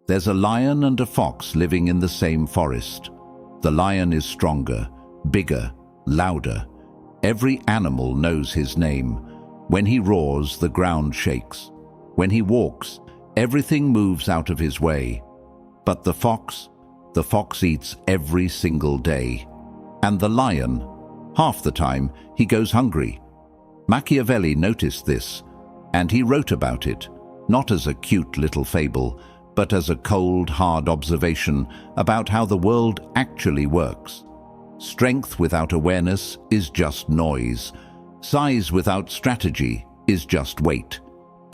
There's a lion and a fox living in the same forest. The lion is stronger, bigger, louder. Every animal knows his name. When he roars, the ground shakes. When he walks, everything moves out of his way. But the fox eats every single day. And the lion, half the time, he goes hungry. Machiavelli noticed this, and he wrote about it, not as a cute little fable, but as a cold, hard observation about how the world actually works. Strength without awareness is just noise. Size without strategy is just weight.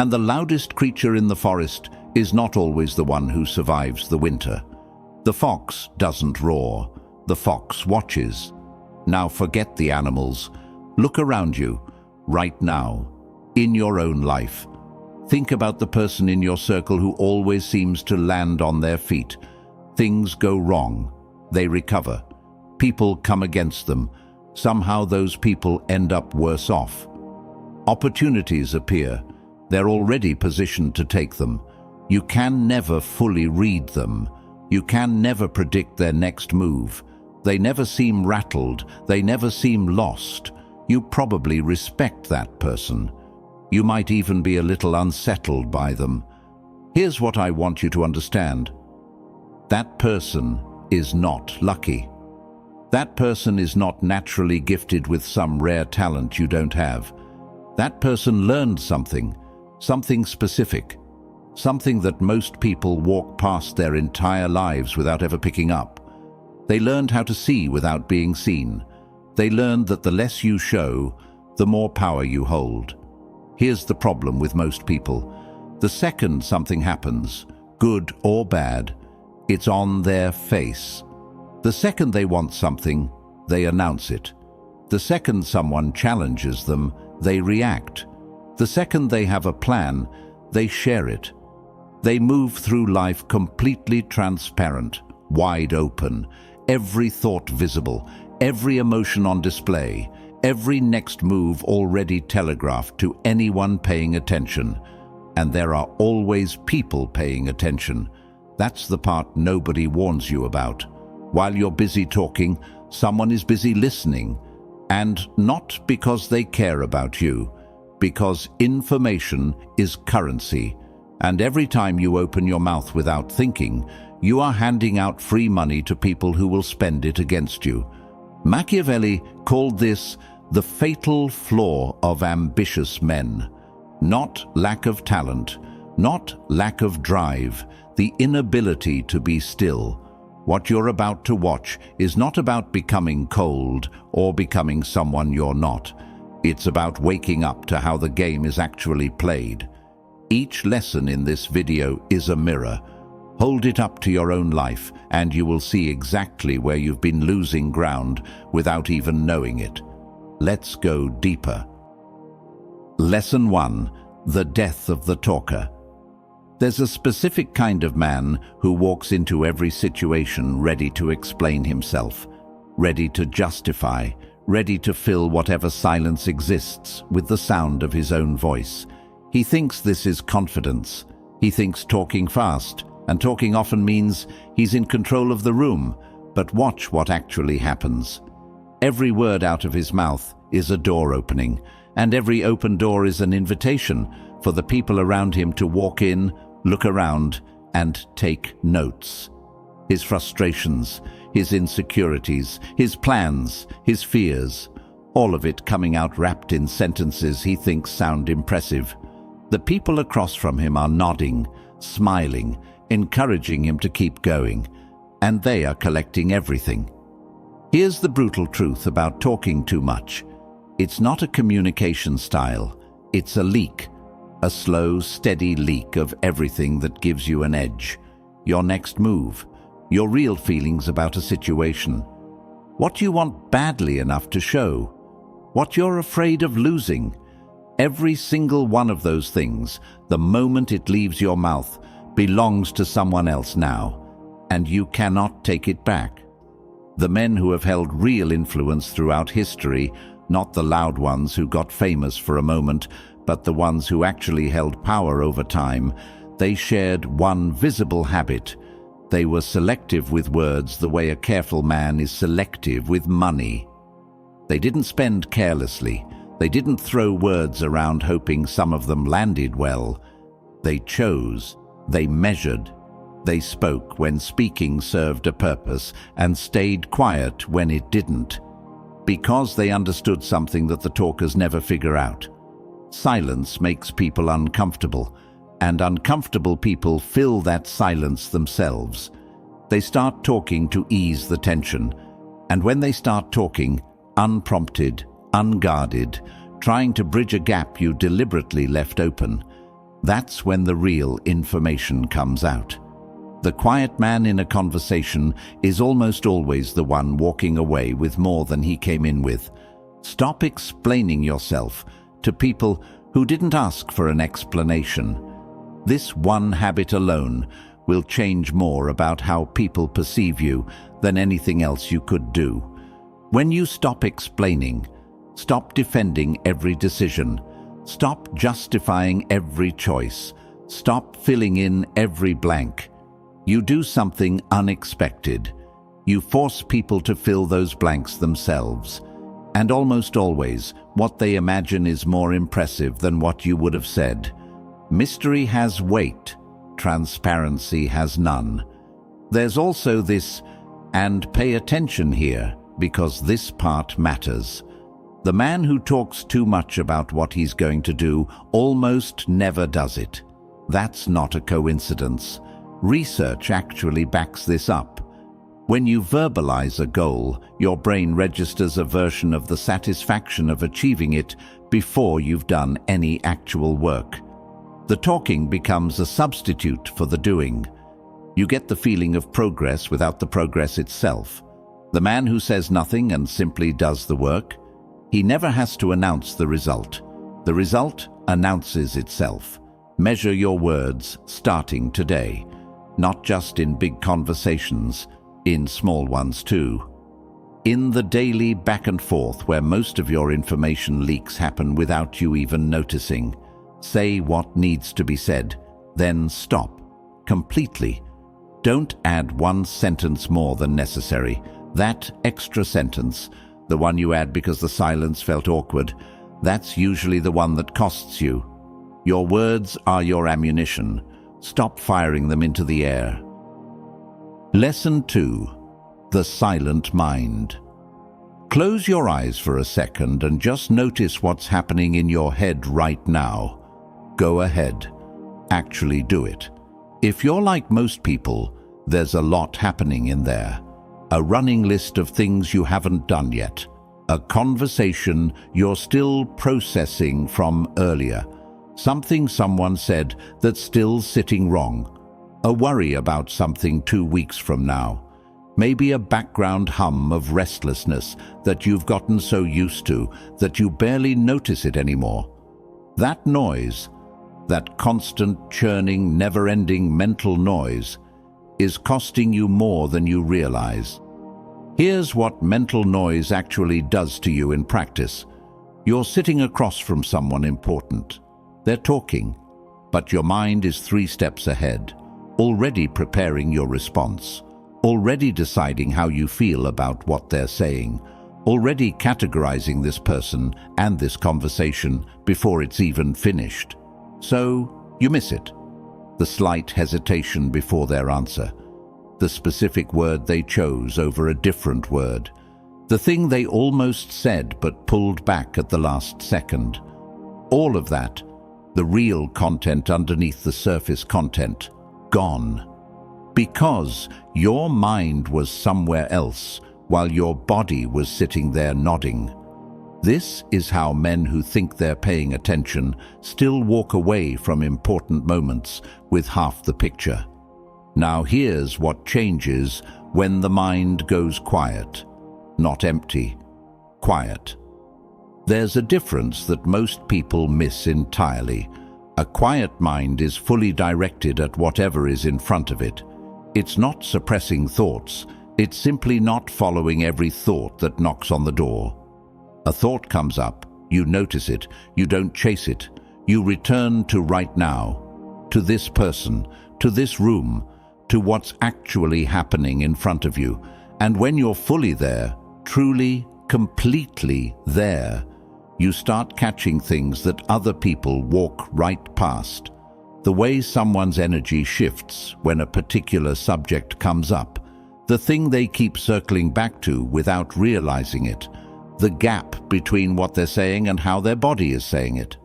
And the loudest creature in the forest is not always the one who survives the winter. The fox doesn't roar. The fox watches. Now forget the animals. Look around you, right now, in your own life. Think about the person in your circle who always seems to land on their feet. Things go wrong. They recover. People come against them. Somehow those people end up worse off. Opportunities appear. They're already positioned to take them. You can never fully read them. You can never predict their next move. They never seem rattled. They never seem lost. You probably respect that person. You might even be a little unsettled by them. Here's what I want you to understand. That person is not lucky. That person is not naturally gifted with some rare talent you don't have. That person learned something specific, something that most people walk past their entire lives without ever picking up. They learned how to see without being seen. They learned that the less you show, the more power you hold. Here's the problem with most people. The second something happens, good or bad, it's on their face. The second they want something, they announce it. The second someone challenges them, they react. The second they have a plan, they share it. They move through life completely transparent, wide open, every thought visible, every emotion on display, every next move already telegraphed to anyone paying attention. And there are always people paying attention. That's the part nobody warns you about. While you're busy talking, someone is busy listening. And not because they care about you, because information is currency. And every time you open your mouth without thinking, you are handing out free money to people who will spend it against you. Machiavelli called this the fatal flaw of ambitious men. Not lack of talent, not lack of drive, the inability to be still. What you're about to watch is not about becoming cold or becoming someone you're not. It's about waking up to how the game is actually played. Each lesson in this video is a mirror. Hold it up to your own life and you will see exactly where you've been losing ground without even knowing it. Let's go deeper. Lesson 1. The death of the talker. There's a specific kind of man who walks into every situation ready to explain himself, ready to justify, ready to fill whatever silence exists with the sound of his own voice. He thinks this is confidence. He thinks talking fast, and talking often means he's in control of the room. But watch what actually happens. Every word out of his mouth is a door opening, and every open door is an invitation for the people around him to walk in, look around, and take notes. His frustrations, his insecurities, his plans, his fears, all of it coming out wrapped in sentences he thinks sound impressive. The people across from him are nodding, smiling, encouraging him to keep going, and they are collecting everything. Here's the brutal truth about talking too much. It's not a communication style, it's a leak. A slow, steady leak of everything that gives you an edge. Your next move. Your real feelings about a situation. What you want badly enough to show. What you're afraid of losing. Every single one of those things, the moment it leaves your mouth, belongs to someone else now, and you cannot take it back. The men who have held real influence throughout history, not the loud ones who got famous for a moment, but the ones who actually held power over time, they shared one visible habit. They were selective with words the way a careful man is selective with money. They didn't spend carelessly. They didn't throw words around hoping some of them landed well. They chose. They measured. They spoke when speaking served a purpose and stayed quiet when it didn't. Because they understood something that the talkers never figure out. Silence makes people uncomfortable, and uncomfortable people fill that silence themselves. They start talking to ease the tension, and when they start talking, unprompted, unguarded, trying to bridge a gap you deliberately left open, that's when the real information comes out. The quiet man in a conversation is almost always the one walking away with more than he came in with. Stop explaining yourself to people who didn't ask for an explanation. This one habit alone will change more about how people perceive you than anything else you could do. When you stop explaining, stop defending every decision, stop justifying every choice, stop filling in every blank, you do something unexpected. You force people to fill those blanks themselves. And almost always, what they imagine is more impressive than what you would have said. Mystery has weight. Transparency has none. There's also this, and pay attention here, because this part matters. The man who talks too much about what he's going to do almost never does it. That's not a coincidence. Research actually backs this up. When you verbalize a goal, your brain registers a version of the satisfaction of achieving it before you've done any actual work. The talking becomes a substitute for the doing. You get the feeling of progress without the progress itself. The man who says nothing and simply does the work, he never has to announce the result. The result announces itself. Measure your words starting today. Not just in big conversations, in small ones too. In the daily back and forth where most of your information leaks happen without you even noticing, say what needs to be said, then stop. Completely. Don't add one sentence more than necessary. That extra sentence, the one you add because the silence felt awkward, that's usually the one that costs you. Your words are your ammunition. Stop firing them into the air. Lesson 2. The Silent Mind. Close your eyes for a second and just notice what's happening in your head right now. Go ahead. Actually do it. If you're like most people, there's a lot happening in there. A running list of things you haven't done yet. A conversation you're still processing from earlier. Something someone said that's still sitting wrong. A worry about something 2 weeks from now. Maybe a background hum of restlessness that you've gotten so used to that you barely notice it anymore. That noise, that constant churning, never-ending mental noise, is costing you more than you realize. Here's what mental noise actually does to you in practice. You're sitting across from someone important. They're talking, but your mind is 3 steps ahead, already preparing your response, already deciding how you feel about what they're saying, already categorizing this person and this conversation before it's even finished. So, you miss it. The slight hesitation before their answer, the specific word they chose over a different word, the thing they almost said but pulled back at the last second. All of that, the real content underneath the surface content, gone. Because your mind was somewhere else while your body was sitting there nodding. This is how men who think they're paying attention still walk away from important moments with half the picture. Now here's what changes when the mind goes quiet. Not empty, quiet. There's a difference that most people miss entirely. A quiet mind is fully directed at whatever is in front of it. It's not suppressing thoughts. It's simply not following every thought that knocks on the door. A thought comes up, you notice it, you don't chase it. You return to right now, to this person, to this room, to what's actually happening in front of you. And when you're fully there, truly, completely there, you start catching things that other people walk right past. The way someone's energy shifts when a particular subject comes up, the thing they keep circling back to without realizing it, the gap between what they're saying and how their body is saying it.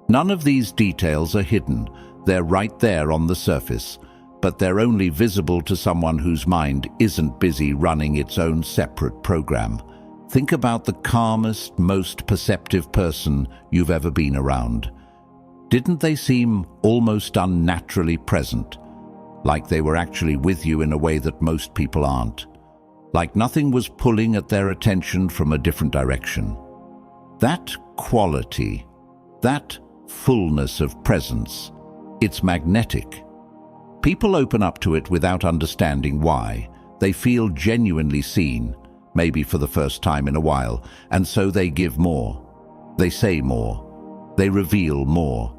None of these details are hidden. They're right there on the surface, but they're only visible to someone whose mind isn't busy running its own separate program. Think about the calmest, most perceptive person you've ever been around. Didn't they seem almost unnaturally present? Like they were actually with you in a way that most people aren't. Like nothing was pulling at their attention from a different direction. That quality, that fullness of presence, it's magnetic. People open up to it without understanding why. They feel genuinely seen, maybe for the first time in a while, and so they give more. They say more. They reveal more.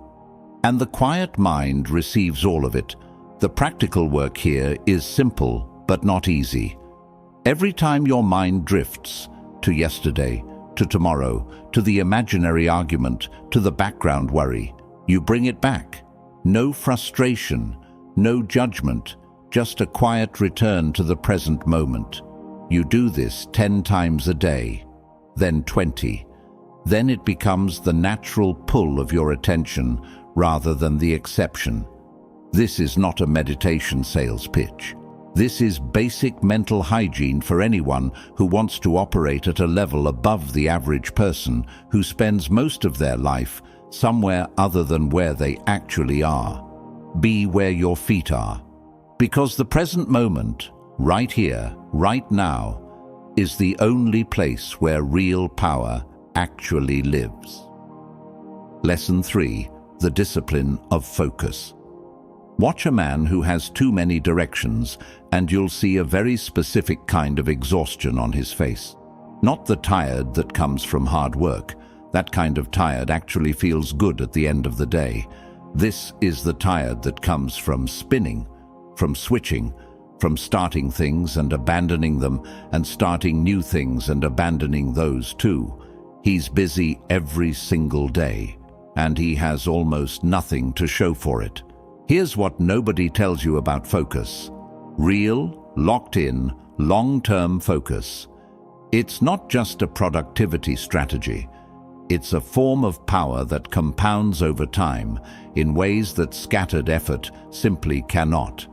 And the quiet mind receives all of it. The practical work here is simple, but not easy. Every time your mind drifts to yesterday, to tomorrow, to the imaginary argument, to the background worry, you bring it back. No frustration, no judgment, just a quiet return to the present moment. You do this 10 times a day, then 20. Then it becomes the natural pull of your attention rather than the exception. This is not a meditation sales pitch. This is basic mental hygiene for anyone who wants to operate at a level above the average person who spends most of their life somewhere other than where they actually are. Be where your feet are. Because the present moment, right here, right now, is the only place where real power actually lives. Lesson 3. The discipline of focus. Watch a man who has too many directions and you'll see a very specific kind of exhaustion on his face. Not the tired that comes from hard work. That kind of tired actually feels good at the end of the day. This is the tired that comes from spinning, from switching, from starting things and abandoning them, and starting new things and abandoning those too. He's busy every single day, and he has almost nothing to show for it. Here's what nobody tells you about focus. Real, locked-in, long-term focus. It's not just a productivity strategy. It's a form of power that compounds over time in ways that scattered effort simply cannot.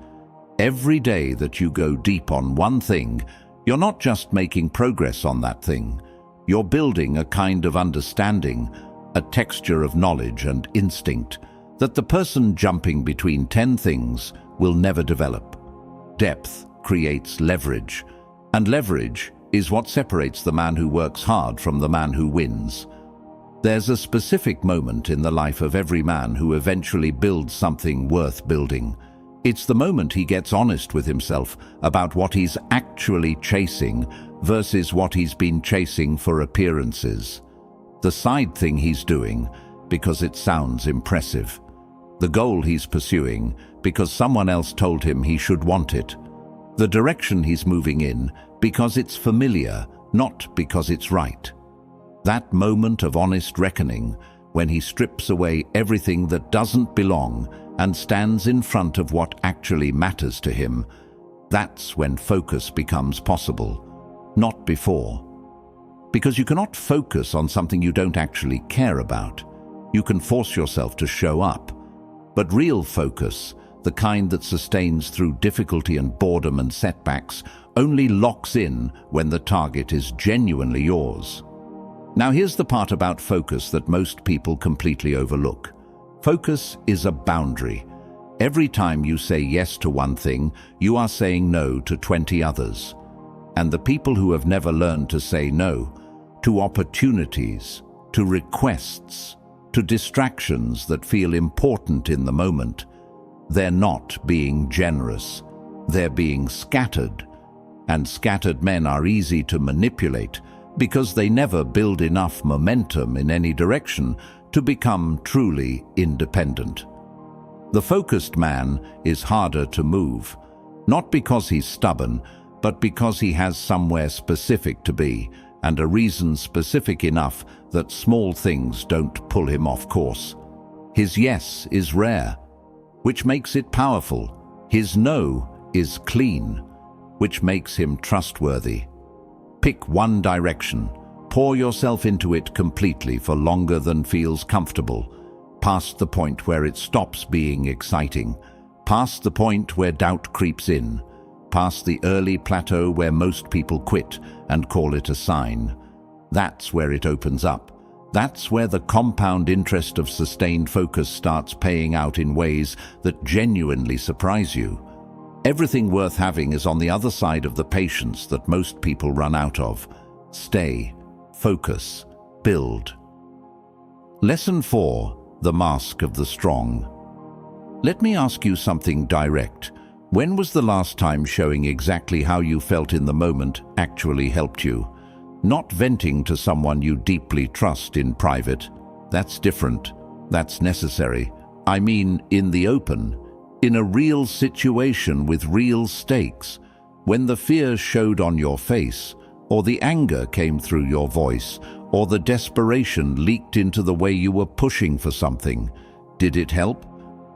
Every day that you go deep on one thing, you're not just making progress on that thing. You're building a kind of understanding, a texture of knowledge and instinct that the person jumping between 10 things will never develop. Depth creates leverage, and leverage is what separates the man who works hard from the man who wins. There's a specific moment in the life of every man who eventually builds something worth building. It's the moment he gets honest with himself about what he's actually chasing versus what he's been chasing for appearances. The side thing he's doing because it sounds impressive. The goal he's pursuing because someone else told him he should want it. The direction he's moving in because it's familiar, not because it's right. That moment of honest reckoning, when he strips away everything that doesn't belong and stands in front of what actually matters to him, that's when focus becomes possible, not before. Because you cannot focus on something you don't actually care about. You can force yourself to show up. But real focus, the kind that sustains through difficulty and boredom and setbacks, only locks in when the target is genuinely yours. Now here's the part about focus that most people completely overlook. Focus is a boundary. Every time you say yes to one thing, you are saying no to 20 others. And the people who have never learned to say no, to opportunities, to requests, to distractions that feel important in the moment, they're not being generous. They're being scattered. And scattered men are easy to manipulate because they never build enough momentum in any direction to become truly independent. The focused man is harder to move, not because he's stubborn, but because he has somewhere specific to be, and a reason specific enough that small things don't pull him off course. His yes is rare, which makes it powerful. His no is clean, which makes him trustworthy. Pick one direction. Pour yourself into it completely for longer than feels comfortable, past the point where it stops being exciting, past the point where doubt creeps in, past the early plateau where most people quit and call it a sign. That's where it opens up. That's where the compound interest of sustained focus starts paying out in ways that genuinely surprise you. Everything worth having is on the other side of the patience that most people run out of. Stay, focus, build. Lesson 4: The Mask of the Strong. Let me ask you something direct. When was the last time showing exactly how you felt in the moment actually helped you? Not venting to someone you deeply trust in private. That's different. That's necessary. I mean, in the open, in a real situation with real stakes, when the fear showed on your face, or the anger came through your voice, or the desperation leaked into the way you were pushing for something. Did it help?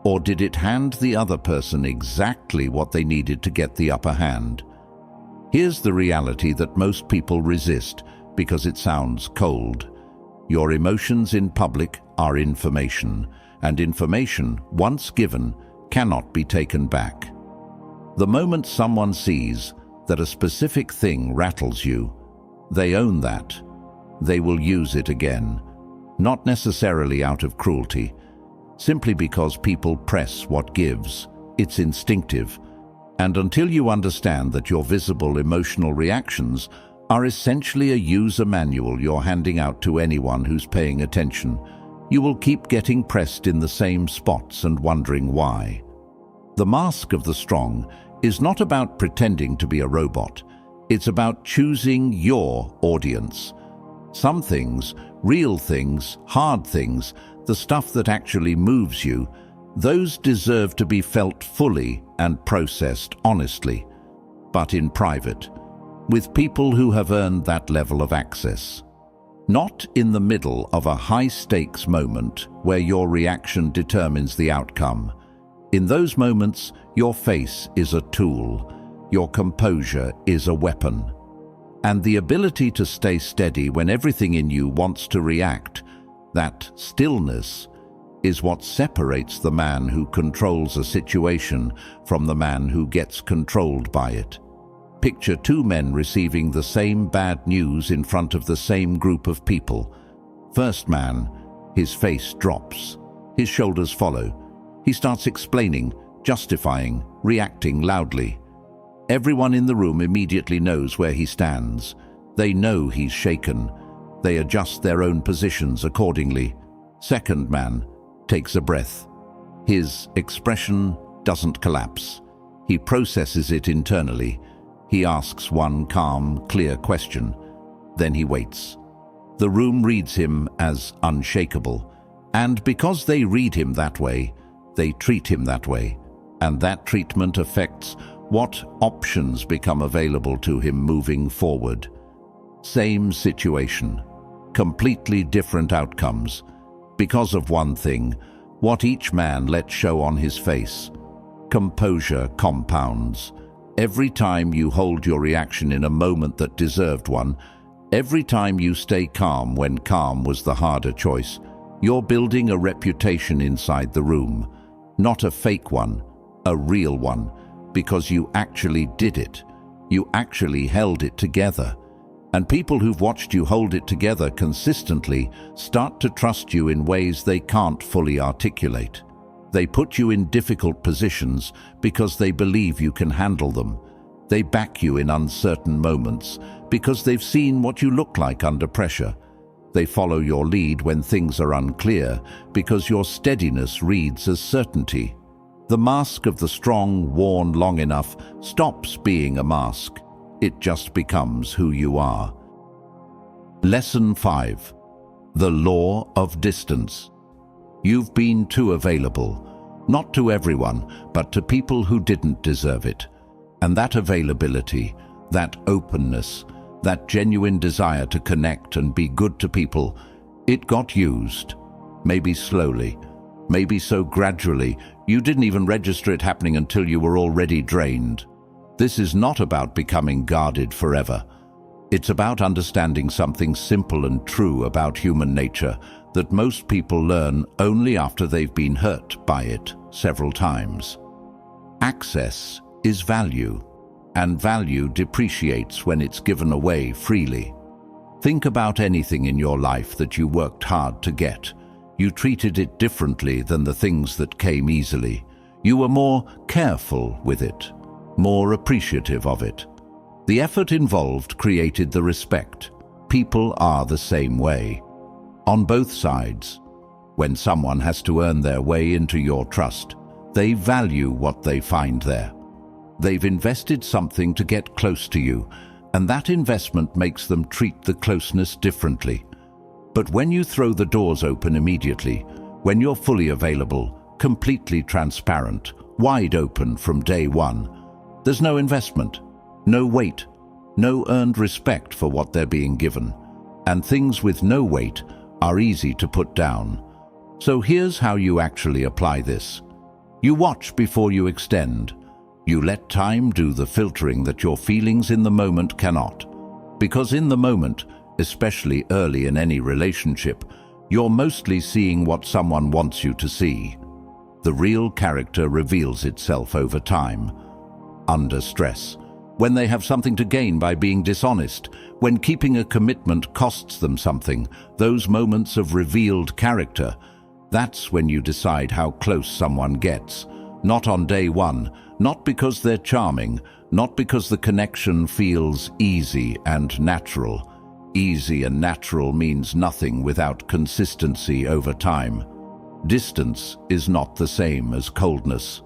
Or did it hand the other person exactly what they needed to get the upper hand? Here's the reality that most people resist because it sounds cold. Your emotions in public are information, and information, once given, cannot be taken back. The moment someone sees that a specific thing rattles you, they own that. They will use it again, not necessarily out of cruelty, simply because people press what gives. It's instinctive. And until you understand that your visible emotional reactions are essentially a user manual you're handing out to anyone who's paying attention, you will keep getting pressed in the same spots and wondering why. The mask of the strong is not about pretending to be a robot. It's about choosing your audience. Some things, real things, hard things, the stuff that actually moves you, those deserve to be felt fully and processed honestly, but in private, with people who have earned that level of access. Not in the middle of a high-stakes moment where your reaction determines the outcome. In those moments, your face is a tool, your composure is a weapon. And the ability to stay steady when everything in you wants to react, that stillness, is what separates the man who controls a situation from the man who gets controlled by it. Picture two men receiving the same bad news in front of the same group of people. First man, his face drops. His shoulders follow. He starts explaining, justifying, reacting loudly. Everyone in the room immediately knows where he stands. They know he's shaken. They adjust their own positions accordingly. Second man takes a breath. His expression doesn't collapse. He processes it internally. He asks one calm, clear question. Then he waits. The room reads him as unshakable. And because they read him that way, they treat him that way. And that treatment affects what options become available to him moving forward. Same situation, completely different outcomes. Because of one thing, what each man lets show on his face. Composure compounds. Every time you hold your reaction in a moment that deserved one, every time you stay calm when calm was the harder choice, you're building a reputation inside the room. Not a fake one, a real one, because you actually did it. You actually held it together. And people who've watched you hold it together consistently start to trust you in ways they can't fully articulate. They put you in difficult positions because they believe you can handle them. They back you in uncertain moments because they've seen what you look like under pressure. They follow your lead when things are unclear because your steadiness reads as certainty. The mask of the strong, worn long enough, stops being a mask. It just becomes who you are. Lesson 5. The Law of Distance. You've been too available. Not to everyone, but to people who didn't deserve it. And that availability, that openness, that genuine desire to connect and be good to people, it got used. Maybe slowly, maybe so gradually, you didn't even register it happening until you were already drained. This is not about becoming guarded forever. It's about understanding something simple and true about human nature that most people learn only after they've been hurt by it several times. Access is value, and value depreciates when it's given away freely. Think about anything in your life that you worked hard to get. You treated it differently than the things that came easily. You were more careful with it, more appreciative of it. The effort involved created the respect. People are the same way. On both sides. When someone has to earn their way into your trust, they value what they find there. They've invested something to get close to you, and that investment makes them treat the closeness differently. But when you throw the doors open immediately, when you're fully available, completely transparent, wide open from day one, there's no investment, no weight, no earned respect for what they're being given, and things with no weight are easy to put down. So here's how you actually apply this. You watch before you extend. You let time do the filtering that your feelings in the moment cannot. Because in the moment, especially early in any relationship, you're mostly seeing what someone wants you to see. The real character reveals itself over time. Under stress, when they have something to gain by being dishonest, when keeping a commitment costs them something, those moments of revealed character, that's when you decide how close someone gets. Not on day one, not because they're charming, not because the connection feels easy and natural. Easy and natural means nothing without consistency over time. Distance is not the same as coldness.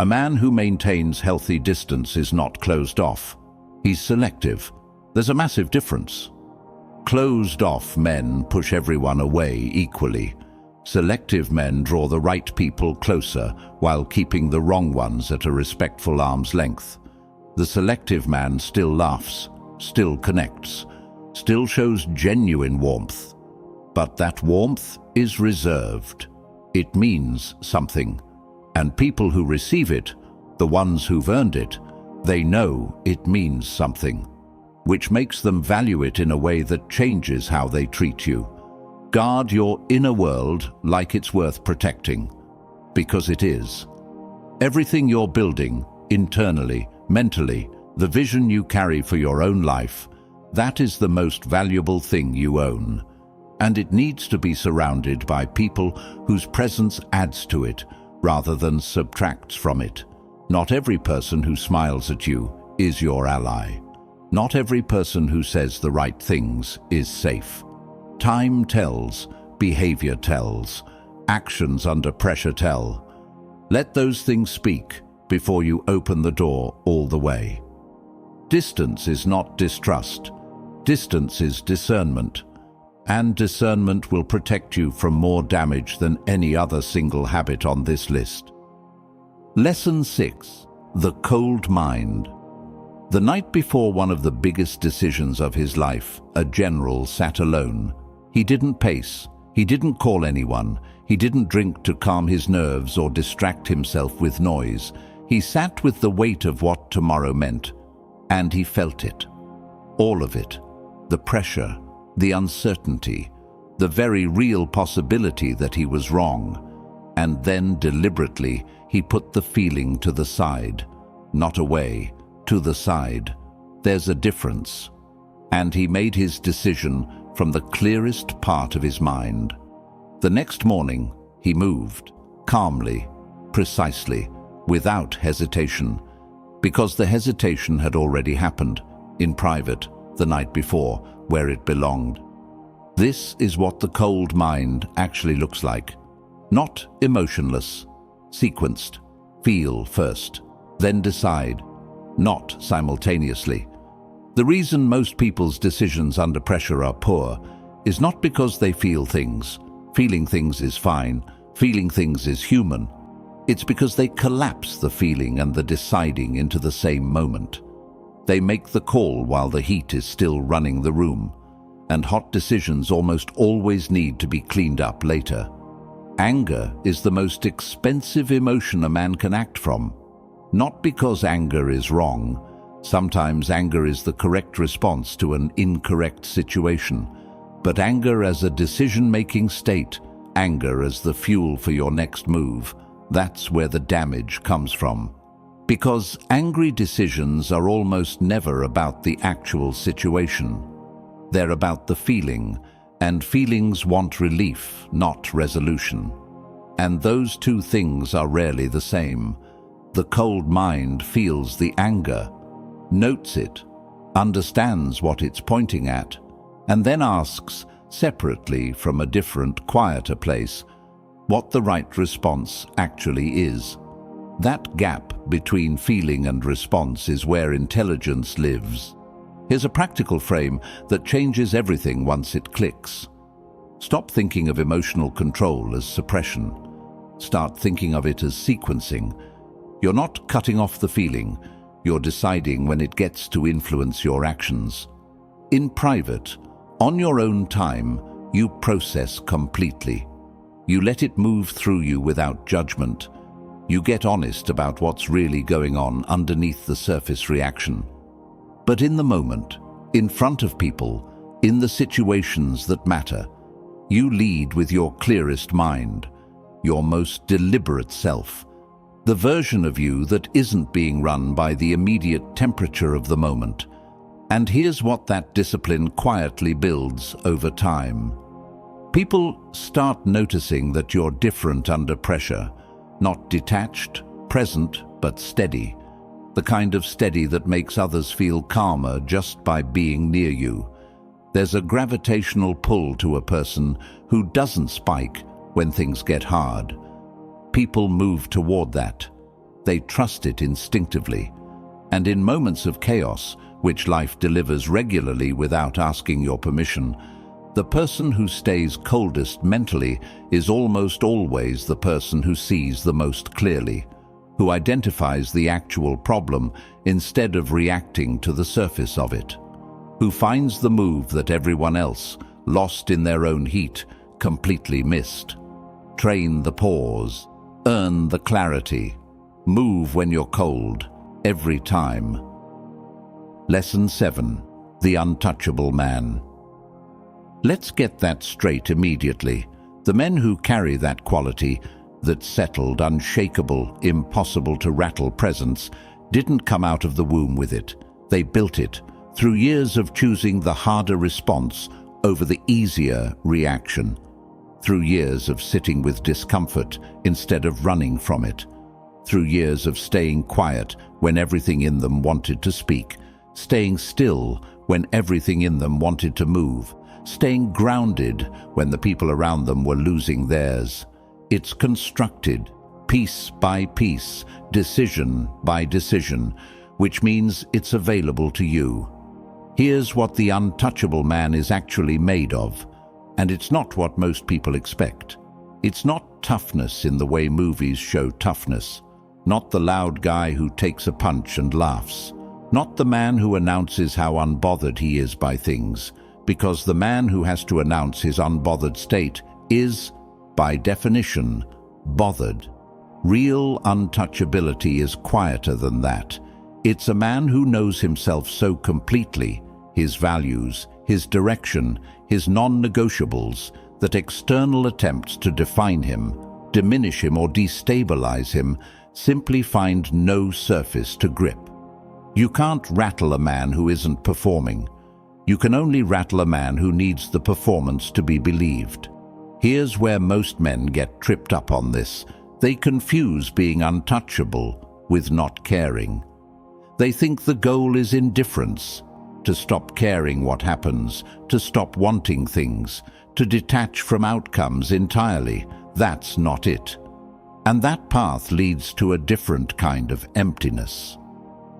A man who maintains healthy distance is not closed off. He's selective. There's a massive difference. Closed-off men push everyone away equally. Selective men draw the right people closer while keeping the wrong ones at a respectful arm's length. The selective man still laughs, still connects, still shows genuine warmth. But that warmth is reserved. It means something. And people who receive it, the ones who've earned it, they know it means something, which makes them value it in a way that changes how they treat you. Guard your inner world like it's worth protecting, because it is. Everything you're building, internally, mentally, the vision you carry for your own life, that is the most valuable thing you own. And it needs to be surrounded by people whose presence adds to it, rather than subtracts from it. Not every person who smiles at you is your ally. Not every person who says the right things is safe. Time tells, behavior tells, actions under pressure tell. Let those things speak before you open the door all the way. Distance is not distrust. Distance is discernment. And discernment will protect you from more damage than any other single habit on this list. Lesson 6. The cold mind. The night before one of the biggest decisions of his life, a general sat alone. He didn't pace. He didn't call anyone. He didn't drink to calm his nerves or distract himself with noise. He sat with the weight of what tomorrow meant, and he felt it. All of it. The pressure, the uncertainty, the very real possibility that he was wrong. And then deliberately, he put the feeling to the side. Not away, to the side. There's a difference. And he made his decision from the clearest part of his mind. The next morning, he moved, calmly, precisely, without hesitation, because the hesitation had already happened, in private, the night before, where it belonged. This is what the cold mind actually looks like. Not emotionless, sequenced, feel first, then decide, not simultaneously. The reason most people's decisions under pressure are poor is not because they feel things. Feeling things is fine. Feeling things is human. It's because they collapse the feeling and the deciding into the same moment. They make the call while the heat is still running the room, and hot decisions almost always need to be cleaned up later. Anger is the most expensive emotion a man can act from. Not because anger is wrong. Sometimes anger is the correct response to an incorrect situation. But anger as a decision-making state, anger as the fuel for your next move, that's where the damage comes from. Because angry decisions are almost never about the actual situation. They're about the feeling, and feelings want relief, not resolution. And those two things are rarely the same. The cold mind feels the anger, notes it, understands what it's pointing at, and then asks, separately from a different, quieter place, what the right response actually is. That gap between feeling and response is where intelligence lives. Here's a practical frame that changes everything once it clicks. Stop thinking of emotional control as suppression. Start thinking of it as sequencing. You're not cutting off the feeling, you're deciding when it gets to influence your actions. In private, on your own time, you process completely. You let it move through you without judgment. You get honest about what's really going on underneath the surface reaction. But in the moment, in front of people, in the situations that matter, you lead with your clearest mind, your most deliberate self, the version of you that isn't being run by the immediate temperature of the moment. And here's what that discipline quietly builds over time. People start noticing that you're different under pressure, not detached, present, but steady. The kind of steady that makes others feel calmer just by being near you. There's a gravitational pull to a person who doesn't spike when things get hard. People move toward that. They trust it instinctively. And in moments of chaos, which life delivers regularly without asking your permission, the person who stays coldest mentally is almost always the person who sees the most clearly, who identifies the actual problem instead of reacting to the surface of it, who finds the move that everyone else, lost in their own heat, completely missed. Train the pause, earn the clarity, move when you're cold, every time. Lesson 7. The Untouchable Man. Let's get that straight immediately. The men who carry that quality, that settled, unshakable, impossible to rattle presence, didn't come out of the womb with it. They built it through years of choosing the harder response over the easier reaction, through years of sitting with discomfort instead of running from it, through years of staying quiet when everything in them wanted to speak, staying still when everything in them wanted to move, staying grounded when the people around them were losing theirs. It's constructed, piece by piece, decision by decision, which means it's available to you. Here's what the untouchable man is actually made of, and it's not what most people expect. It's not toughness in the way movies show toughness, not the loud guy who takes a punch and laughs, not the man who announces how unbothered he is by things, because the man who has to announce his unbothered state is, by definition, bothered. Real untouchability is quieter than that. It's a man who knows himself so completely, his values, his direction, his non-negotiables, that external attempts to define him, diminish him or destabilize him simply find no surface to grip. You can't rattle a man who isn't performing. You can only rattle a man who needs the performance to be believed. Here's where most men get tripped up on this. They confuse being untouchable with not caring. They think the goal is indifference, to stop caring what happens, to stop wanting things, to detach from outcomes entirely. That's not it. And that path leads to a different kind of emptiness.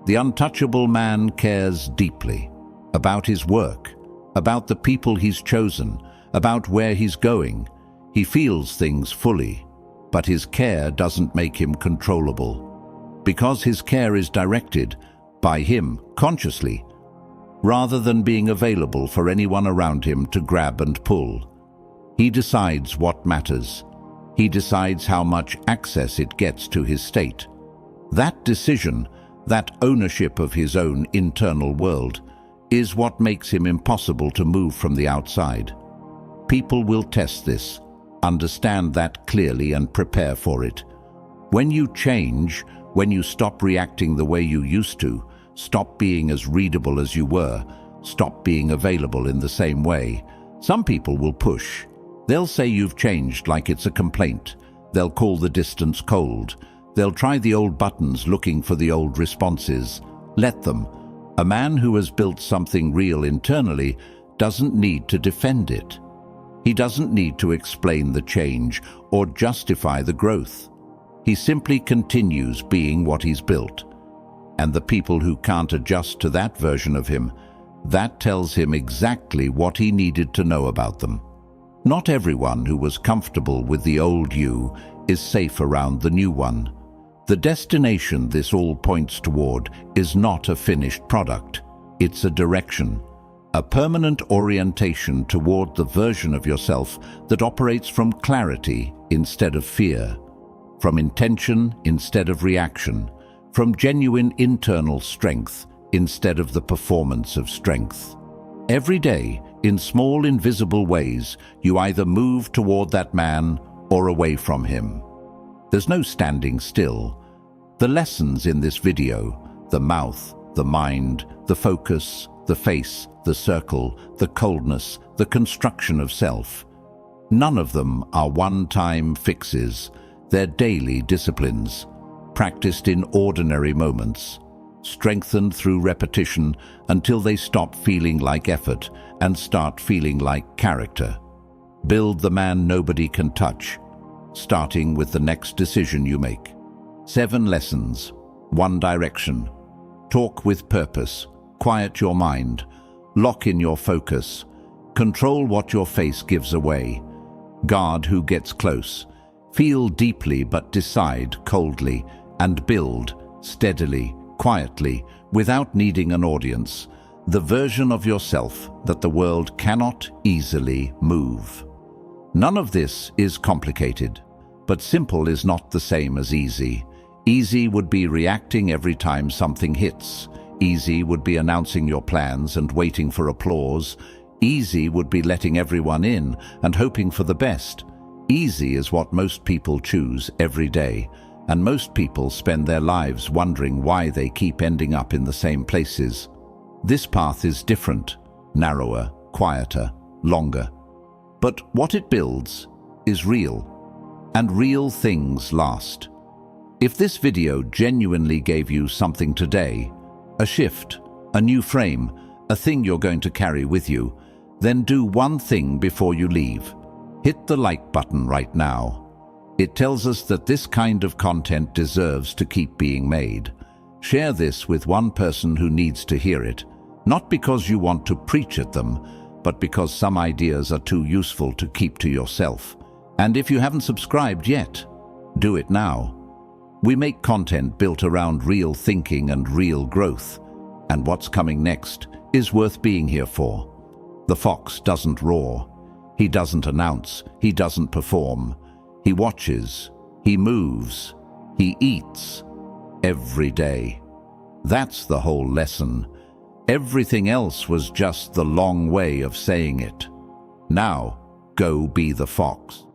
The untouchable man cares deeply about his work, about the people he's chosen, about where he's going. He feels things fully. but his care doesn't make him controllable, because his care is directed by him consciously, rather than being available for anyone around him to grab and pull. He decides what matters. He decides how much access it gets to his state. That decision, that ownership of his own internal world, is what makes him impossible to move from the outside. People will test this, understand that clearly and prepare for it. When you change, when you stop reacting the way you used to, stop being as readable as you were, stop being available in the same way, some people will push. They'll say you've changed like it's a complaint. They'll call the distance cold. They'll try the old buttons looking for the old responses. Let them. A man who has built something real internally doesn't need to defend it. He doesn't need to explain the change or justify the growth. He simply continues being what he's built. And the people who can't adjust to that version of him, that tells him exactly what he needed to know about them. Not everyone who was comfortable with the old you is safe around the new one. The destination this all points toward is not a finished product. It's a direction, a permanent orientation toward the version of yourself that operates from clarity instead of fear, from intention instead of reaction, from genuine internal strength instead of the performance of strength. Every day, in small invisible ways, you either move toward that man or away from him. There's no standing still. The lessons in this video, the mouth, the mind, the focus, the face, the circle, the coldness, the construction of self, none of them are one-time fixes. They're daily disciplines, practiced in ordinary moments, strengthened through repetition until they stop feeling like effort and start feeling like character. Build the man nobody can touch, starting with the next decision you make. 7 lessons, 1 direction. Talk with purpose, quiet your mind, lock in your focus, control what your face gives away, guard who gets close, feel deeply but decide coldly, and build steadily, quietly, without needing an audience, the version of yourself that the world cannot easily move. None of this is complicated, but simple is not the same as easy. Easy would be reacting every time something hits. Easy would be announcing your plans and waiting for applause. Easy would be letting everyone in and hoping for the best. Easy is what most people choose every day, and most people spend their lives wondering why they keep ending up in the same places. This path is different, narrower, quieter, longer. But what it builds is real, and real things last. If this video genuinely gave you something today, a shift, a new frame, a thing you're going to carry with you, then do one thing before you leave. Hit the like button right now. It tells us that this kind of content deserves to keep being made. Share this with one person who needs to hear it, not because you want to preach at them, but because some ideas are too useful to keep to yourself. And if you haven't subscribed yet, do it now. We make content built around real thinking and real growth, and what's coming next is worth being here for. The fox doesn't roar. He doesn't announce. He doesn't perform. He watches. He moves. He eats. Every day. That's the whole lesson. Everything else was just the long way of saying it. Now, go be the fox.